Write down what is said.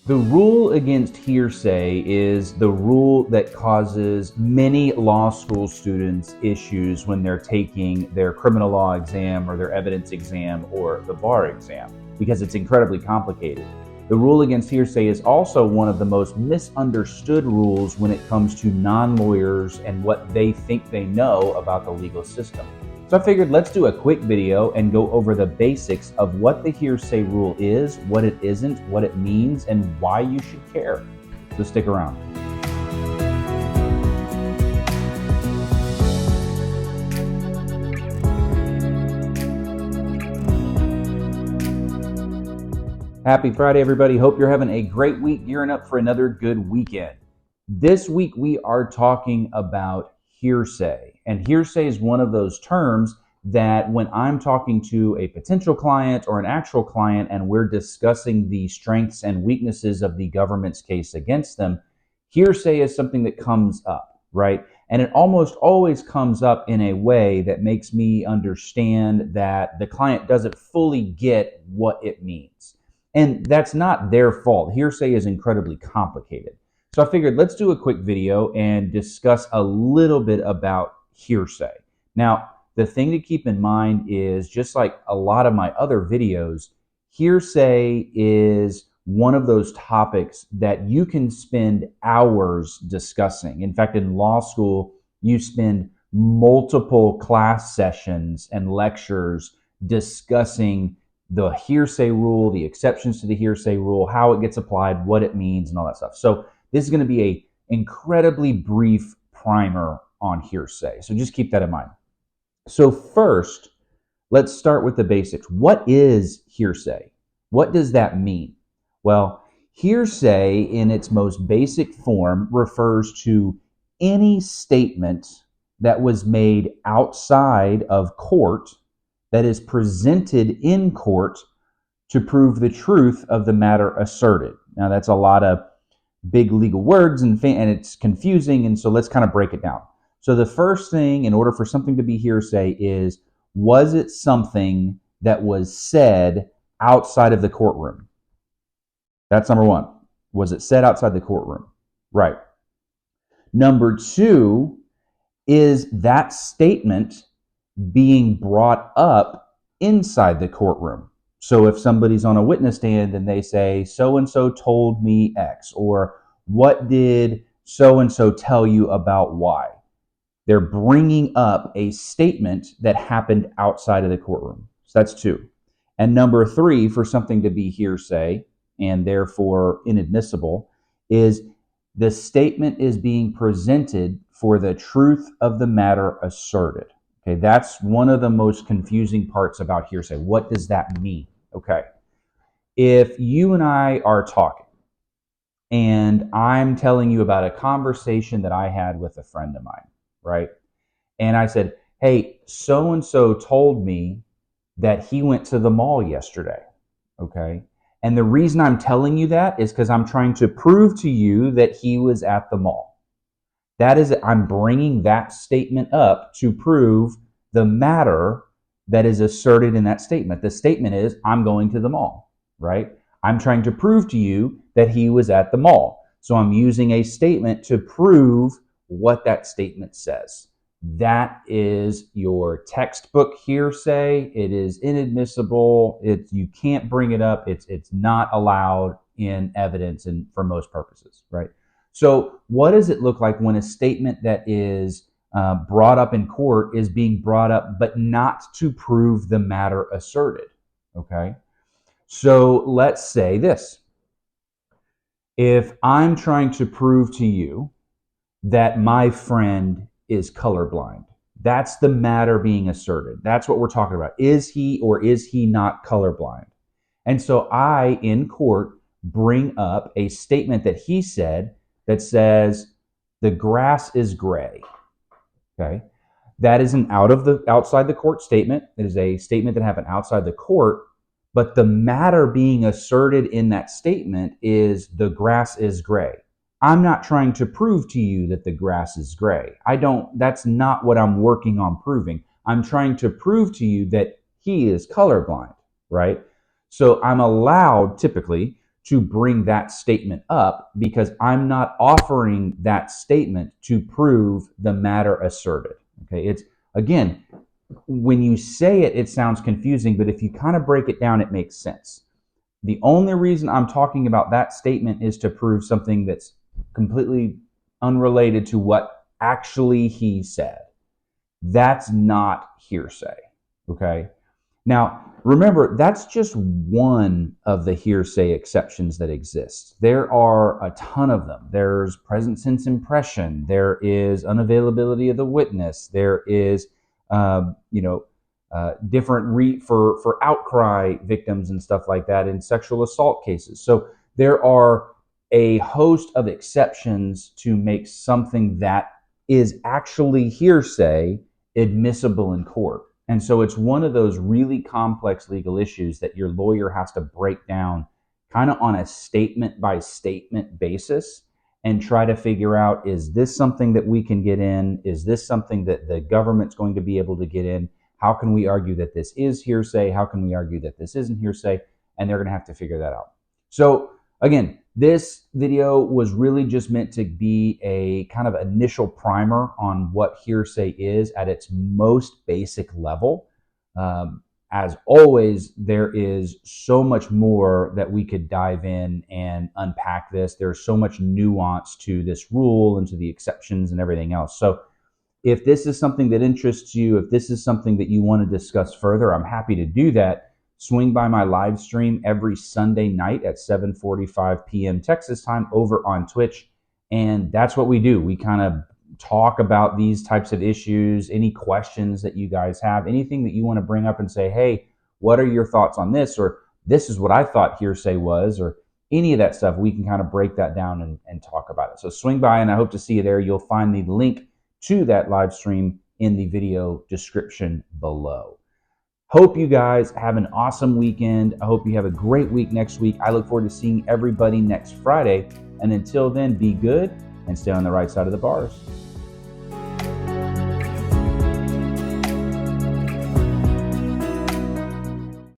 The rule against hearsay is the rule that causes many law school students issues when they're taking their criminal law exam or their evidence exam or the bar exam, because it's incredibly complicated. The rule against hearsay is also one of the most misunderstood rules when it comes to non-lawyers and what they think they know about the legal system. So I figured let's do a quick video and go over the basics of what the hearsay rule is, what it isn't, what it means, and why you should care. So stick around. Happy Friday, everybody. Hope you're having a great week, gearing up for another good weekend. This week, we are talking about hearsay. And hearsay is one of those terms that when I'm talking to a potential client or an actual client and we're discussing the strengths and weaknesses of the government's case against them, hearsay is something that comes up, right? And it almost always comes up in a way that makes me understand that the client doesn't fully get what it means. And that's not their fault. Hearsay is incredibly complicated. So I figured let's do a quick video and discuss a little bit about hearsay. Now, the thing to keep in mind is, just like a lot of my other videos, hearsay is one of those topics that you can spend hours discussing. In fact, in law school, you spend multiple class sessions and lectures discussing the hearsay rule, the exceptions to the hearsay rule, how it gets applied, what it means, and all that stuff. So this is going to be an incredibly brief primer on hearsay. So just keep that in mind. So first, let's start with the basics. What is hearsay? What does that mean? Well, hearsay in its most basic form refers to any statement that was made outside of court that is presented in court to prove the truth of the matter asserted. Now, that's a lot of big legal words and it's confusing, and so let's kind of break it down. So the first thing, in order for something to be hearsay, is, was it something that was said outside of the courtroom? That's number one. Was it said outside the courtroom? Right. Number two, is that statement being brought up inside the courtroom? So if somebody's on a witness stand and they say, so-and-so told me X, or what did so-and-so tell you about Y? They're bringing up a statement that happened outside of the courtroom. So that's two. And number three, for something to be hearsay and therefore inadmissible, is the statement is being presented for the truth of the matter asserted. Okay, that's one of the most confusing parts about hearsay. What does that mean? Okay, if you and I are talking and I'm telling you about a conversation that I had with a friend of mine, right? And I said, hey, so-and-so told me that he went to the mall yesterday, okay? And the reason I'm telling you that is because I'm trying to prove to you that he was at the mall. That is, I'm bringing that statement up to prove the matter that is asserted in that statement. The statement is, I'm going to the mall, right? I'm trying to prove to you that he was at the mall. So I'm using a statement to prove what that statement says. That is your textbook hearsay. It is inadmissible. You can't bring it up. It's not allowed in evidence and for most purposes, right? So what does it look like when a statement that is brought up in court is being brought up but not to prove the matter asserted? Okay, so let's say this. If I'm trying to prove to you that my friend is colorblind, that's the matter being asserted. That's what we're talking about. Is he or is he not colorblind? And so I, in court, bring up a statement that he said that says the grass is gray. Okay, that is an outside the court statement. It is a statement that happened outside the court, but the matter being asserted in that statement is the grass is gray. I'm not trying to prove to you that the grass is gray. That's not what I'm working on proving. I'm trying to prove to you that he is colorblind, right? So I'm allowed typically to bring that statement up because I'm not offering that statement to prove the matter asserted. Okay, it's again, when you say it, it sounds confusing, but if you kind of break it down, it makes sense. The only reason I'm talking about that statement is to prove something that's completely unrelated to what actually he said. That's not hearsay. Okay. Now, remember, that's just one of the hearsay exceptions that exist. There are a ton of them. There's present sense impression. There is unavailability of the witness. There is, different for outcry victims and stuff like that in sexual assault cases. So there are a host of exceptions to make something that is actually hearsay admissible in court. And so it's one of those really complex legal issues that your lawyer has to break down kind of on a statement by statement basis and try to figure out, is this something that we can get in? Is this something that the government's going to be able to get in? How can we argue that this is hearsay? How can we argue that this isn't hearsay? And they're going to have to figure that out. So again, this video was really just meant to be a kind of initial primer on what hearsay is at its most basic level. As always, there is so much more that we could dive in and unpack this. There's so much nuance to this rule and to the exceptions and everything else. So if this is something that interests you, if this is something that you want to discuss further, I'm happy to do that. Swing by my live stream every Sunday night at 7:45 p.m. Texas time over on Twitch. And that's what we do. We kind of talk about these types of issues, any questions that you guys have, anything that you want to bring up and say, hey, what are your thoughts on this? Or this is what I thought hearsay was, or any of that stuff. We can kind of break that down and talk about it. So swing by and I hope to see you there. You'll find the link to that live stream in the video description below. Hope you guys have an awesome weekend. I hope you have a great week next week. I look forward to seeing everybody next Friday. And until then, be good and stay on the right side of the bars.